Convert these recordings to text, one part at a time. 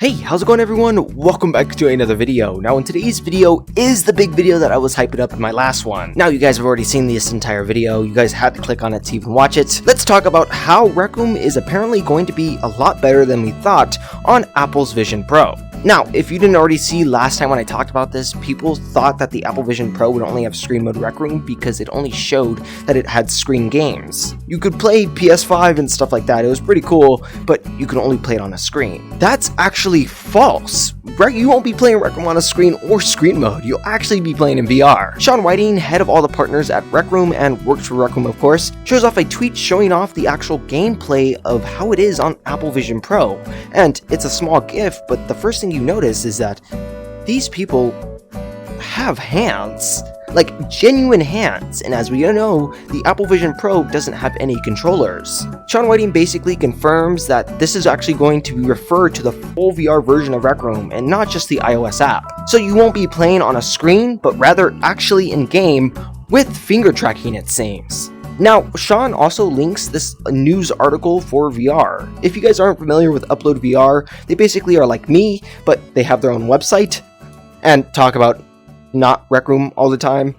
Hey, how's it going everyone? Welcome back to another video. Now in today's video is the big video that I was hyping up in my last one. Now you guys have already seen this entire video, you guys had to click on it to even watch it. Let's talk about how RecRoom is apparently going to be a lot better than we thought on Apple's Vision Pro. Now, if you didn't already see last time when I talked about this, people thought that the Apple Vision Pro would only have screen mode RecRoom because it only showed that it had screen games. You could play PS5 and stuff like that, it was pretty cool, but you could only play it on a screen. That's actually false. You won't be playing RecRoom on a screen or screen mode, you'll actually be playing in VR. Shawn, head of all the partners at RecRoom and works for RecRoom of course, shows off a tweet showing off the actual gameplay of how it is on Apple Vision Pro. And it's a small GIF, but the first thing you notice is that these people have hands. Like genuine hands, and as we know, the Apple Vision Pro doesn't have any controllers. Shawn basically confirms that this is actually going to refer to the full VR version of RecRoom and not just the iOS app. So you won't be playing on a screen, but rather actually in-game with finger tracking, it seems. Now, Shawn also links this news article for VR. If you guys aren't familiar with Upload VR, they basically are like me, but they have their own website and talk about not RecRoom all the time.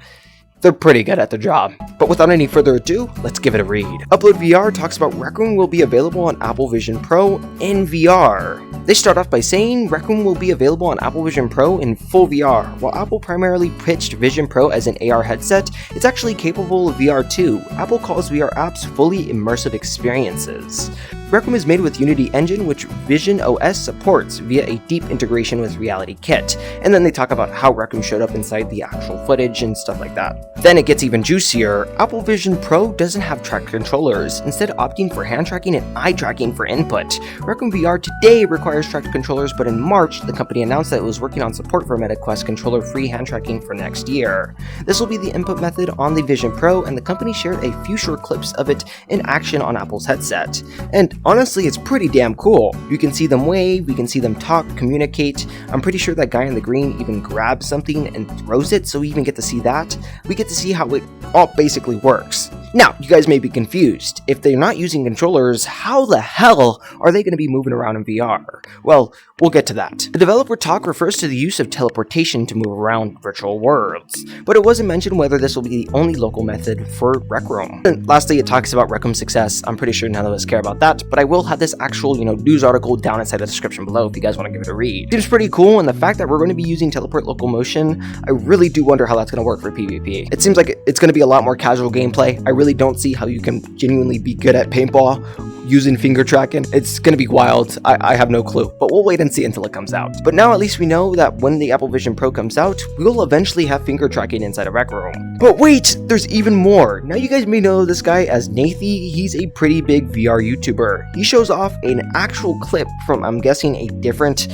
They're pretty good at their job. But without any further ado, let's give it a read. Upload VR talks about RecRoom will be available on Apple Vision Pro in VR. They start off by saying RecRoom will be available on Apple Vision Pro in full VR. While Apple primarily pitched Vision Pro as an AR headset, it's actually capable of VR too. Apple calls VR apps fully immersive experiences. RecRoom is made with Unity Engine, which Vision OS supports via a deep integration with Reality Kit. And then they talk about how RecRoom showed up inside the actual footage and stuff like that. Then it gets even juicier. Apple Vision Pro doesn't have tracked controllers, instead opting for hand tracking and eye tracking for input. RecRoom VR today requires tracked controllers, but in March, the company announced that it was working on support for MetaQuest controller-free hand tracking for next year. This will be the input method on the Vision Pro, and the company shared a few short clips of it in action on Apple's headset. And honestly, it's pretty damn cool. You can see them wave, we can see them talk, communicate. I'm pretty sure that guy in the green even grabs something and throws it, so we even get to see that. We get to see how it all basically works. Now, you guys may be confused. If they're not using controllers, how the hell are they going to be moving around in VR? Well, we'll get to that. The developer talk refers to the use of teleportation to move around virtual worlds, but it wasn't mentioned whether this will be the only local method for RecRoom. And lastly, it talks about RecRoom's success. I'm pretty sure none of us care about that, but I will have this actual, news article down inside the description below if you guys want to give it a read. Seems pretty cool, and the fact that we're going to be using teleport local motion, I really do wonder how that's going to work for PvP. It seems like it's going to be a lot more casual gameplay. I really don't see how you can genuinely be good at paintball using finger tracking. It's gonna be wild. I have no clue, but we'll wait and see until it comes out. But now at least we know that when the Apple Vision Pro comes out, we'll eventually have finger tracking inside of RecRoom. But wait, there's even more. Now you guys may know this guy as Nathie. He's a pretty big VR YouTuber. He shows off an actual clip from, I'm guessing, a different,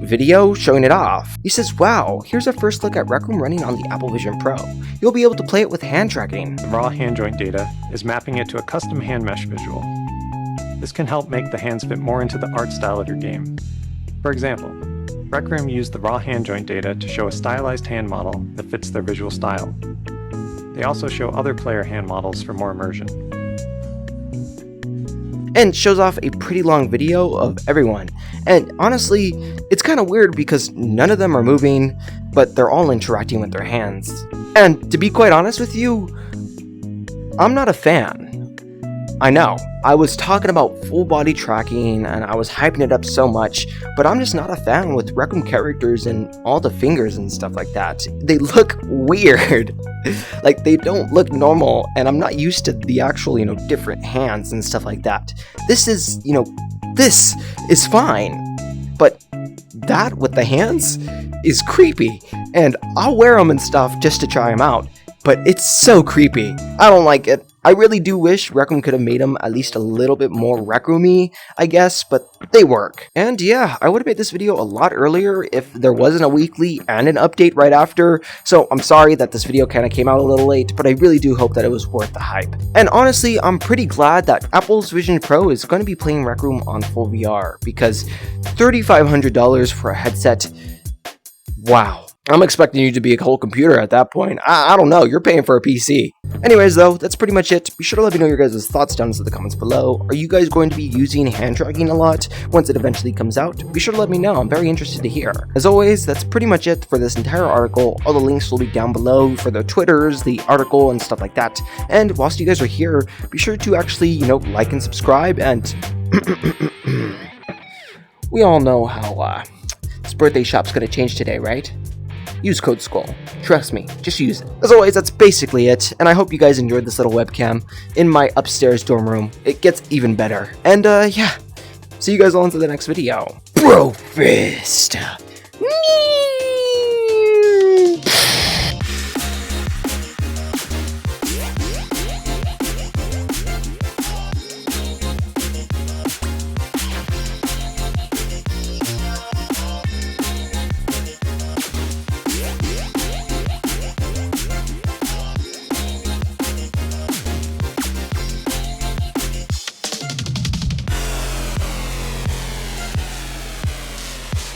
video showing it off. He says, wow, here's a first look at RecRoom running on the Apple Vision Pro. You'll be able to play it with hand tracking. The raw hand joint data is mapping it to a custom hand mesh visual. This can help make the hands fit more into the art style of your game. For example, RecRoom used the raw hand joint data to show a stylized hand model that fits their visual style. They also show other player hand models for more immersion. And shows off a pretty long video of everyone. And honestly, it's kind of weird because none of them are moving, but they're all interacting with their hands. And to be quite honest with you, I'm not a fan. I know, I was talking about full body tracking and I was hyping it up so much, but I'm just not a fan with RecRoom characters and all the fingers and stuff like that. They look weird. Like, they don't look normal, and I'm not used to the actual, different hands and stuff like that. This is, this is fine, but that with the hands is creepy, and I'll wear them and stuff just to try them out, but it's so creepy. I don't like it. I really do wish RecRoom could have made them at least a little bit more RecRoom-y, I guess, but they work. And yeah, I would have made this video a lot earlier if there wasn't a weekly and an update right after, so I'm sorry that this video kind of came out a little late, but I really do hope that it was worth the hype. And honestly, I'm pretty glad that Apple's Vision Pro is going to be playing RecRoom on full VR, because $3,500 for a headset, wow. I'm expecting you to be a whole computer at that point. I don't know, you're paying for a PC. Anyways though, that's pretty much it. Be sure to let me know your guys' thoughts down in the comments below. Are you guys going to be using hand tracking a lot once it eventually comes out? Be sure to let me know, I'm very interested to hear. As always, that's pretty much it for this entire article. All the links will be down below for the Twitters, the article, and stuff like that. And whilst you guys are here, be sure to actually, like and subscribe, and we all know how this birthday shop's gonna change today, right? Use code SKULL. Trust me, just use it. As always, that's basically it, and I hope you guys enjoyed this little webcam in my upstairs dorm room. It gets even better. And yeah, see you guys all into the next video. Bro fist!